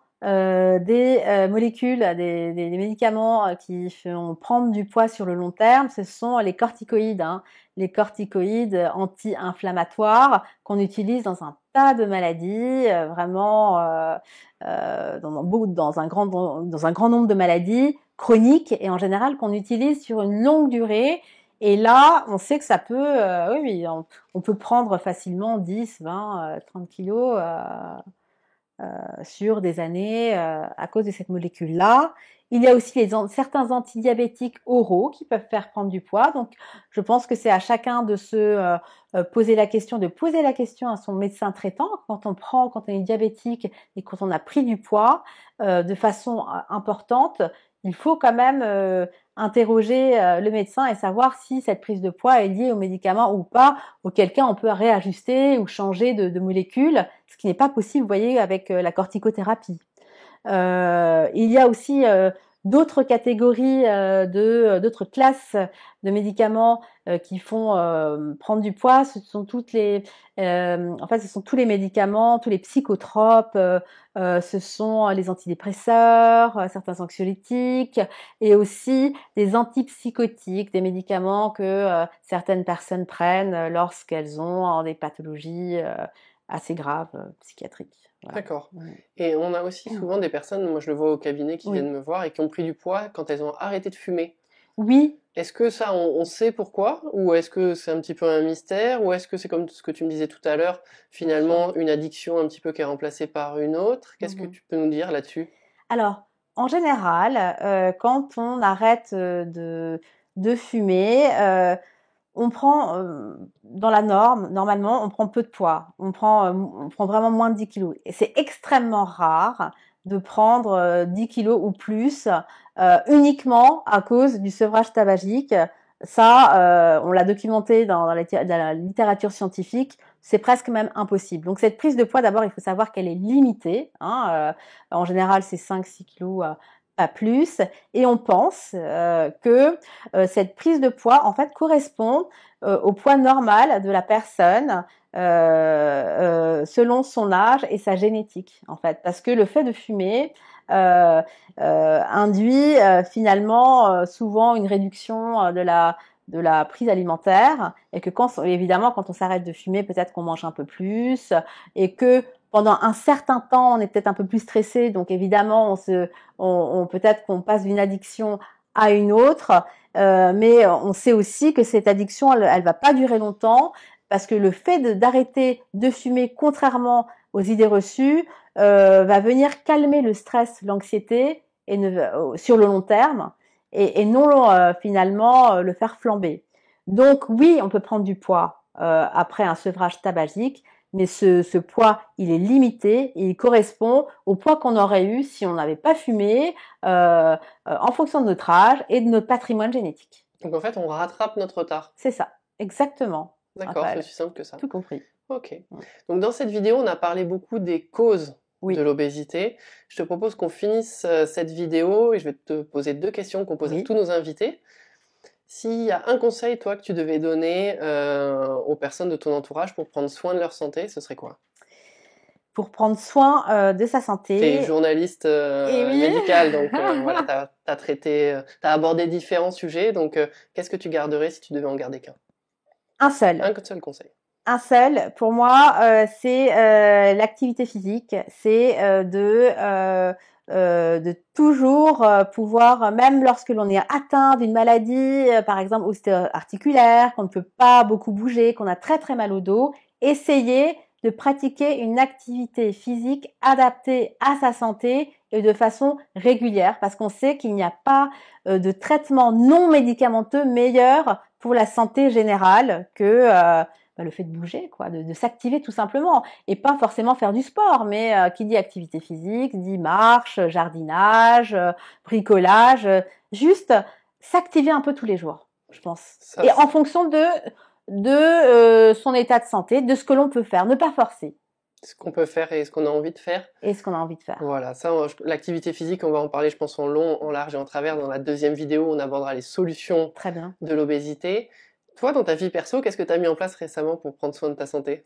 des molécules, des médicaments qui font prendre du poids sur le long terme, ce sont les corticoïdes, les corticoïdes anti-inflammatoires qu'on utilise dans un tas de maladies, vraiment dans un grand nombre de maladies chroniques et en général qu'on utilise sur une longue durée. Et là, on sait que ça peut, on peut prendre facilement 10, 20, 30 kilos sur des années à cause de cette molécule-là. Il y a aussi certains antidiabétiques oraux qui peuvent faire prendre du poids. Donc, je pense que c'est à chacun de se poser la question à son médecin traitant quand on est diabétique et quand on a pris du poids de façon importante. Il faut quand même interroger le médecin et savoir si cette prise de poids est liée aux médicaments ou pas, auquel cas on peut réajuster ou changer de molécule, ce qui n'est pas possible, vous voyez, avec la corticothérapie. Il y a aussi d'autres catégories d'autres classes de médicaments qui font prendre du poids. Ce sont tous les médicaments, tous les psychotropes, ce sont les antidépresseurs, certains anxiolytiques et aussi des antipsychotiques, des médicaments que certaines personnes prennent lorsqu'elles ont des pathologies assez graves psychiatriques. Voilà. D'accord. Et on a aussi souvent des personnes, moi je le vois au cabinet, qui viennent me voir et qui ont pris du poids quand elles ont arrêté de fumer. Oui. Est-ce que ça, on sait pourquoi? Ou est-ce que c'est un petit peu un mystère? Ou est-ce que c'est comme ce que tu me disais tout à l'heure, finalement une addiction un petit peu qui est remplacée par une autre? Qu'est-ce que tu peux nous dire là-dessus? Alors, en général, quand on arrête de fumer, on prend, dans la norme, normalement, on prend peu de poids. On prend vraiment moins de 10 kilos. Et c'est extrêmement rare de prendre 10 kilos ou plus uniquement à cause du sevrage tabagique. Ça, on l'a documenté dans la littérature scientifique. C'est presque même impossible. Donc, cette prise de poids, d'abord, il faut savoir qu'elle est limitée. En général, c'est 5-6 kilos pas plus, et on pense que cette prise de poids en fait correspond au poids normal de la personne selon son âge et sa génétique en fait, parce que le fait de fumer induit finalement souvent une réduction de la prise alimentaire et que évidemment quand on s'arrête de fumer, peut-être qu'on mange un peu plus et que pendant un certain temps, on est peut-être un peu plus stressé, donc évidemment, peut-être qu'on passe d'une addiction à une autre, mais on sait aussi que cette addiction, elle va pas durer longtemps parce que le fait d'arrêter de fumer, contrairement aux idées reçues, va venir calmer le stress, l'anxiété et sur le long terme et non finalement le faire flamber. Donc oui, on peut prendre du poids après un sevrage tabagique, mais ce poids, il est limité et il correspond au poids qu'on aurait eu si on n'avait pas fumé en fonction de notre âge et de notre patrimoine génétique. Donc en fait, on rattrape notre retard. C'est ça, exactement. D'accord, c'est aussi simple que ça. Tout compris. Ok. Donc dans cette vidéo, on a parlé beaucoup des causes de l'obésité. Je te propose qu'on finisse cette vidéo et je vais te poser 2 questions qu'on pose à tous nos invités. S'il y a un conseil, toi, que tu devais donner aux personnes de ton entourage pour prendre soin de leur santé, ce serait quoi? Pour prendre soin de sa santé. Tu es journaliste médicale, donc voilà, t'as abordé différents sujets. Donc, qu'est-ce que tu garderais si tu devais en garder qu'un? Un seul. Un seul conseil. Un seul, pour moi, c'est l'activité physique. C'est de toujours pouvoir, même lorsque l'on est atteint d'une maladie, par exemple ostéo-articulaire, qu'on ne peut pas beaucoup bouger, qu'on a très très mal au dos, essayer de pratiquer une activité physique adaptée à sa santé et de façon régulière, parce qu'on sait qu'il n'y a pas de traitement non médicamenteux meilleur pour la santé générale que le fait de bouger, quoi, de s'activer tout simplement, et pas forcément faire du sport, mais qui dit activité physique, dit marche, jardinage, bricolage, juste s'activer un peu tous les jours, je pense. Et en fonction de son état de santé, de ce que l'on peut faire, ne pas forcer. Ce qu'on peut faire et ce qu'on a envie de faire. Et ce qu'on a envie de faire. Voilà, ça, l'activité physique, on va en parler, je pense, en long, en large et en travers. Dans la deuxième vidéo, on abordera les solutions de l'obésité. Toi, dans ta vie perso, qu'est-ce que tu as mis en place récemment pour prendre soin de ta santé?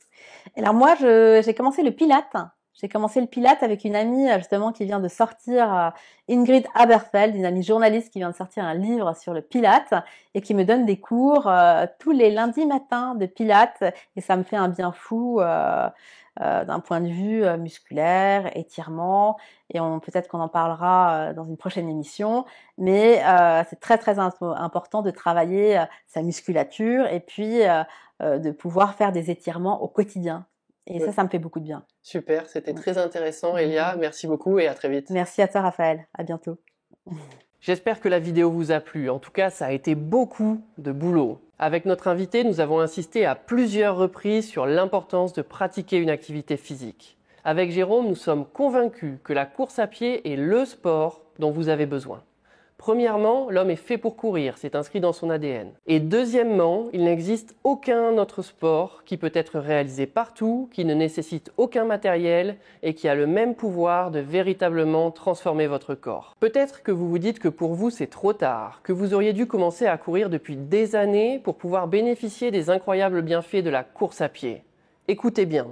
Alors moi, j'ai commencé le Pilates. J'ai commencé le Pilates avec une amie justement qui vient de sortir, Ingrid Haberfeld, une amie journaliste qui vient de sortir un livre sur le Pilates et qui me donne des cours tous les lundis matins de Pilates et ça me fait un bien fou d'un point de vue musculaire, étirement et peut-être qu'on en parlera dans une prochaine émission, mais c'est très très important de travailler sa musculature et puis de pouvoir faire des étirements au quotidien. Et ça me fait beaucoup de bien. Super, c'était très intéressant, Elia. Merci beaucoup et à très vite. Merci à toi, Raphaël. À bientôt. J'espère que la vidéo vous a plu. En tout cas, ça a été beaucoup de boulot. Avec notre invité, nous avons insisté à plusieurs reprises sur l'importance de pratiquer une activité physique. Avec Jérôme, nous sommes convaincus que la course à pied est le sport dont vous avez besoin. Premièrement, l'homme est fait pour courir, c'est inscrit dans son ADN. Et deuxièmement, il n'existe aucun autre sport qui peut être réalisé partout, qui ne nécessite aucun matériel et qui a le même pouvoir de véritablement transformer votre corps. Peut-être que vous vous dites que pour vous c'est trop tard, que vous auriez dû commencer à courir depuis des années pour pouvoir bénéficier des incroyables bienfaits de la course à pied. Écoutez bien,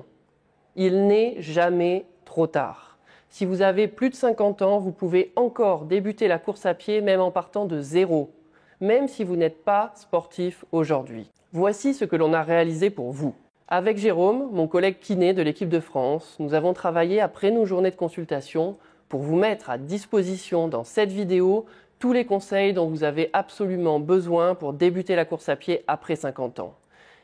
il n'est jamais trop tard. Si vous avez plus de 50 ans, vous pouvez encore débuter la course à pied même en partant de zéro, même si vous n'êtes pas sportif aujourd'hui. Voici ce que l'on a réalisé pour vous. Avec Jérôme, mon collègue kiné de l'équipe de France, nous avons travaillé après nos journées de consultation pour vous mettre à disposition dans cette vidéo tous les conseils dont vous avez absolument besoin pour débuter la course à pied après 50 ans.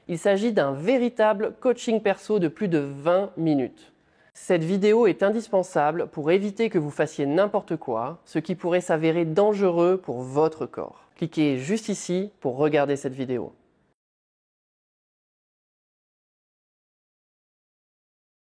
Il s'agit d'un véritable coaching perso de plus de 20 minutes. Cette vidéo est indispensable pour éviter que vous fassiez n'importe quoi, ce qui pourrait s'avérer dangereux pour votre corps. Cliquez juste ici pour regarder cette vidéo.